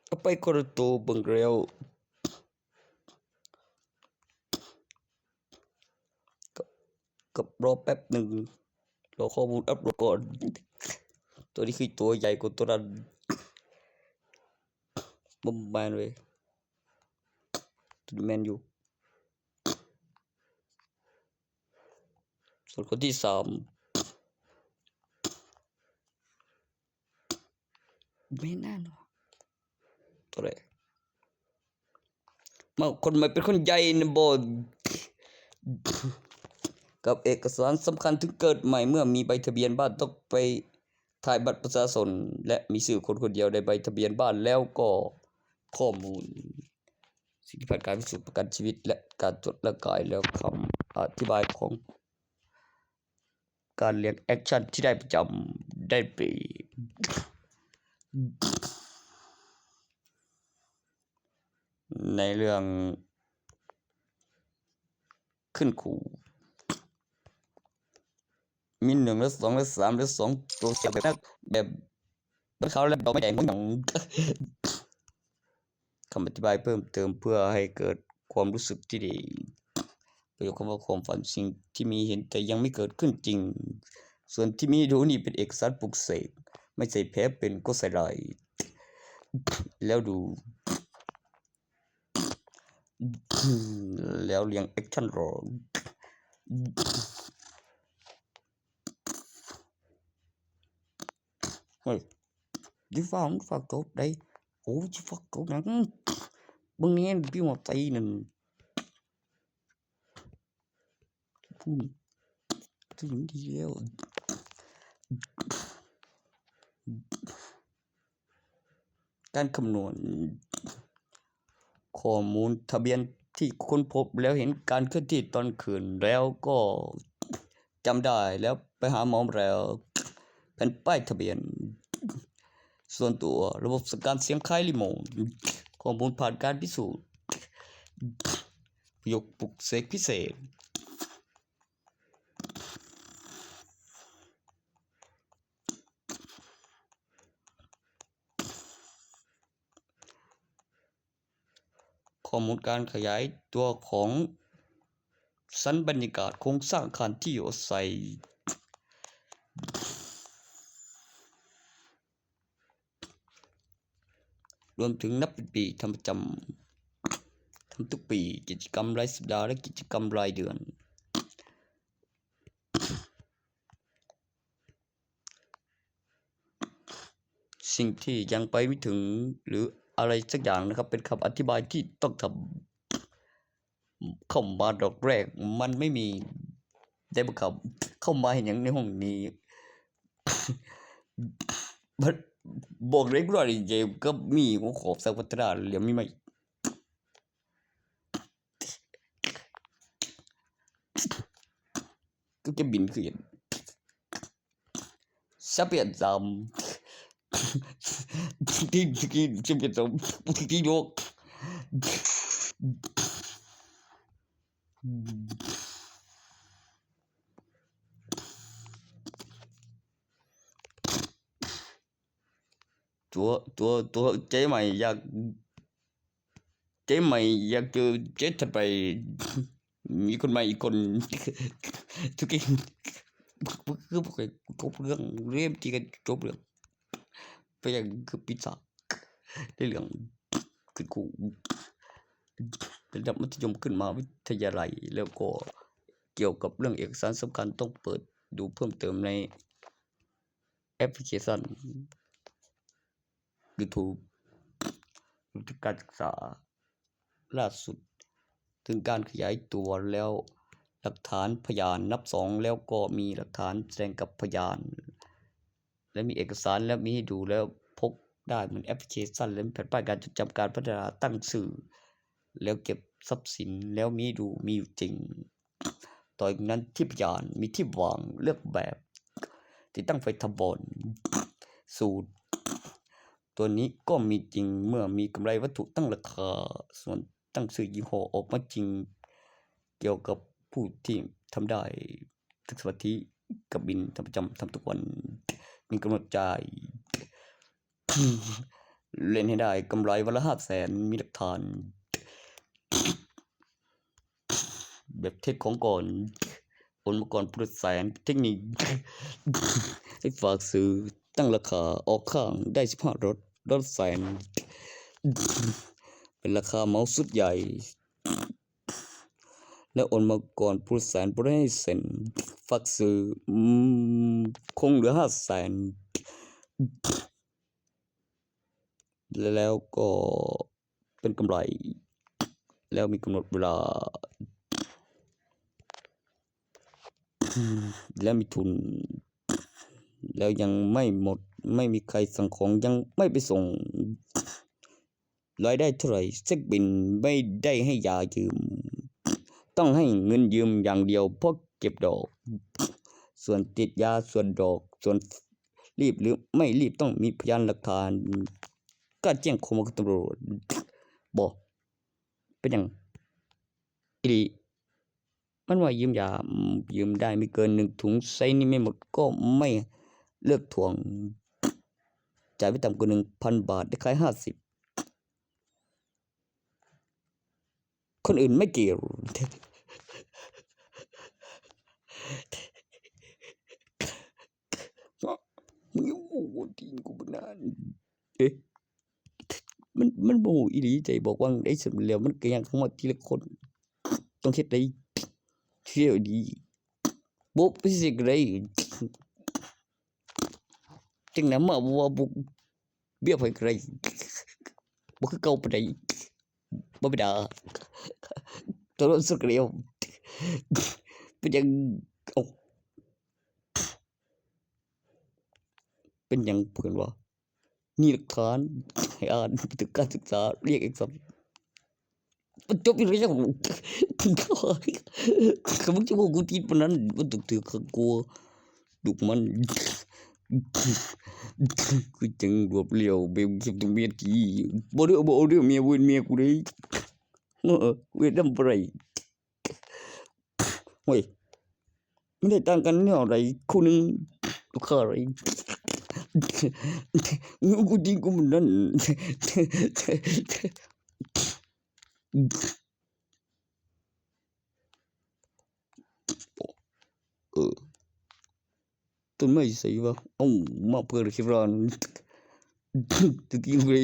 เอาไปคนละตัวเบิ่งแล้วก็รอแป๊บหนึ่งรอข้อมูลอัปโหลดก่อนตัวนี้คือตัวใหญ่กว่าตัวนั้นบ่แม่นเว้ยตัวนี้แม่นอยู่ส่วนคนที่สามไม่น่าเนาะตัวไหนมาคนใหม่เป็นคนใหญ่นะบ่กับเอกสารสำคัญถึงเกิดใหม่เมื่อมีใบทะเบียนบ้านต้องไปถ่ายบัตรประชาชนและมีชื่อคนคนเดียวในใบทะเบียนบ้านแล้วก็ข้อมูลสิทธิบัตรการพิสูจน์ประกันชีวิตและการตรวจร่างกายแล้วคำอธิบายของการเรียนแอคชั่นที่ได้ประจำได้ปีในเรื่องขึ้นขู่มี1และ2และ3และ2ตัวเสียแบบเขาแล้วเราไม่แดงอย่างคำอธิบายเพิ่มเติมเพื่อให้เกิดความรู้สึกที่ดีประโยคคำว่าความฝันสิ่งที่มีเห็นแต่ยังไม่เกิดขึ้นจริงส่วนที่มีดูนี่เป็นเอกสารปลุกเสกไม่ใช่แพ้เป็นก็ใส่ลายแล้วดูแล้วเรียงแอคชั่นรอเฮ้ยดิฟ้ามันฝากโต๊ะได้โอ้ยฝากโต๊ะนังบางนี้พี่มาตีนั่นพูดถึงดีแล้วการคำนวณข้อมูลทะเบียนที่ค้นพบแล้วเห็นการเคลื่อนที่ตอนคืนแล้วก็จำได้แล้วไปหาหมอแล้วแผ่นป้ายทะเบียนส่วนตัวระบบสั่งการเสียงคล้ายรีโมทข้อมูลผ่านการพิสูจน์ประโยคปลุกเสกพิเศษข้อมูลการขยายตัวของสันบรรยากาศโครงสร้างอาคารที่อยู่อาศัยรวมถึงนับเป็นปีทำประจำทำทุกปีกิจกรรมรายสัปดาห์และกิจกรรมรายเดือนสิ่งที่ยังไปไม่ถึงหรืออะไรสักอย่างนะครับเป็นคำอธิบายที่ต้องทำเข้ามาดอกแรกมันไม่มีได้บังคับเข้ามาเห็นอย่างในห้องนี้บอกเล็กน้อยเจมก็มีหัวขอบสักพัฒนาเหลี่ยมมีไหมก็จะบินขึ้นซาเปียนจำที่จะเป็นจำที่โลกตัวเจ๊ใหม่อยากเจ๊ใหม่อยากเจอเจ๊ถัดไปมีคนใหม่อีกคนทุกทีคือพวกจบเรื่องเรียมที่กันจบเรื่องไปอย่างคือปีศาจในเรื่องคือกูระดับมัธยมขึ้นมาวิทยาลัยแล้วก็เกี่ยวกับเรื่องเอกสารสำคัญต้องเปิดดูเพิ่มเติมในแอปพลิเคชัน YouTube ถึงการศึกษาล่าสุดถึงการขยายตัวแล้วหลักฐานพยานนับ2แล้วก็มีหลักฐานแสดงกับพยานและมีเอกสารแล้วมีให้ดูแล้วพกได้เหมือนแอปพลิเคชันและแผ่นป้ายการจดจำการพัฒนาตั้งชื่อแล้วเก็บทรัพย์สินแล้วมีดูมีอยู่จริงต่อจากนั้นที่พยานมีที่วางเลือกแบบที่ตั้งไฟทำบอลสูตรตัวนี้ก็มีจริงเมื่อมีกำไรวัตถุตั้งราคาส่วนตั้งชื่อยี่ห้อออกมาจริงเกี่ยวกับผู้ที่ทำได้ทุกสวัสดิกับบินทำประจำทำทุกวันมีกำหนดจ่าย เล่นให้ได้กำไรวันละ500,000มีหลักฐาน แบบเทคของก่อนโอนมาก่อนพุทธแสนเทคนิค ให้ฝากซื้อตั้งราคาออกข้างได้15 รถแสน เป็นราคาเมาส์สุดใหญ่ แล้วโอนมาก่อนพุทธแสนพุทธให้เซ็นฝากซื้อคงเหลือ500,000แล้วก็เป็นกำไร แล้วมีกำหนดเวลา แล้วมีทุน แล้วยังไม่หมดไม่มีใครสั่งของยังไม่ไปส่งรายได้เท่าไหร่เช็คบินไม่ได้ให้ยายืม ต้องให้เงินยืมอย่างเดียวเพราะเก็บดอก ส่วนติดยาส่วนดอกส่วนรีบหรือไม่รีบต้องมีพยานหลักฐานก็แจ้งความกับตำรวจบอกเป็นอย่างอีดีมันว่ายืมยายืมได้ไม่เกิน1 ถุงไซส์นี้ไม่หมดก็ไม่เลิกทวงจ่ายไม่ต่ำกว่า 1,000 บาทได้ขาย50คนอื่นไม่เกี่ยวมึงโอ้โหทีกูบนานเอ๊ะมันโมอีหลีใจบอกว่าได้สำเร็จมันก็ยังเข้ามาทีละคนต้องเฮ็ดได้เที่ยวดีบุกไปสิกได้จังนั้นมาว่าบุกเบี้ยไปไกลบ่คือเก่าปานใดบ่ไปด่าตัวรู้สึกเร็วเป็นหยังเอ้าเป็นหยังเพิ่นว่ามีหลักฐานให้อ่านบันทึกการศึกษาเรียกเอกสารมันจบอยู่แล้วคือมึงจะบอกกูติดปานนั้นมันต้องถือข้างกลัวลูกมันคือจังรวบเร็วเบลเก็บตรงเมียกี้บ่เด้อเมียเว้นเมียกูเด้เว้นนำบ่ได้เฮ้ยไม่ได้ต่างกันแนวอะไรคู่หนึงลูกค้าอะไรกูจริงกูมันนั่นต้นไม้ใส่วะเอ้ามาเปิดคลิปร้านตะกี้เว้ย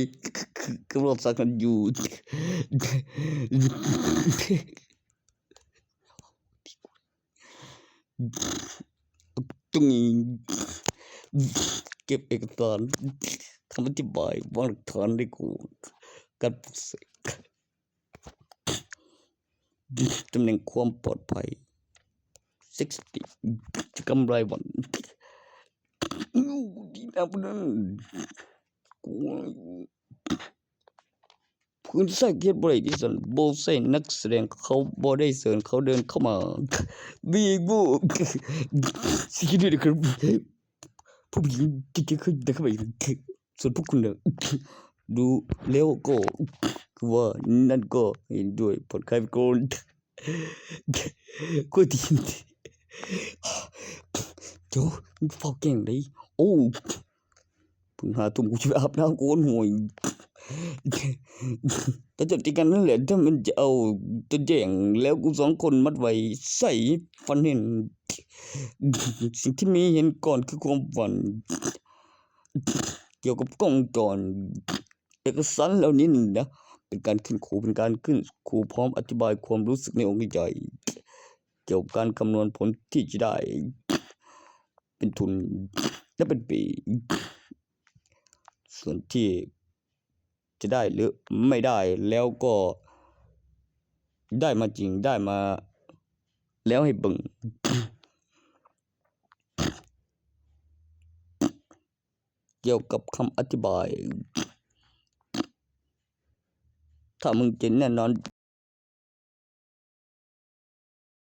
กำลังสักกันอยู่ตรงนี้เก็บเอกสารคำอธิบายวางหลักฐานให้กูการปลุกเสกตำแหน่งความปลอดภัย60จะกำไรวันดีนะพนันกูพื้นใส่เกียรติบริษัทโบเซนนักแสดงเขาบอได้เสิร์นเขาเดินเข้ามาบีบูสิ่งนี้นะครับผู้หญิงที่จะขึ้นแต่เข้าไปส่วนพวกคุณเนี่ยดูแล้วก็คือว่านั่นก็เห็นด้วยผลคลายไปก่อนก็ดีโจ้มึงเฝ้าเก่งเลยโอ้เพิ่ง5 ทุ่มกูจะไปอาบน้ำโกนหัวแต่จริงกันนั่นแหละถ้ามันจะเอาตัวแย่งแล้วกู2 คนมัดไว้ใส่ฝันเห็นสิ่งที่มีเห็นก่อนคือความฝันเกี่ยวกับกล้องวงจรเอกสารเหล่านี้นะเป็นการขึ้นครูพร้อมอธิบายความรู้สึกในองค์ใจเกี่ยวกับการคำนวณผลที่จะได้เป็นทุนและเป็นปีส่วนที่จะได้หรือไม่ได้แล้วก็ได้มาจริงได้มาแล้วให้เบิ่งเกี่ยวกับคำอธิบายถ้ามึงจะแน่นอน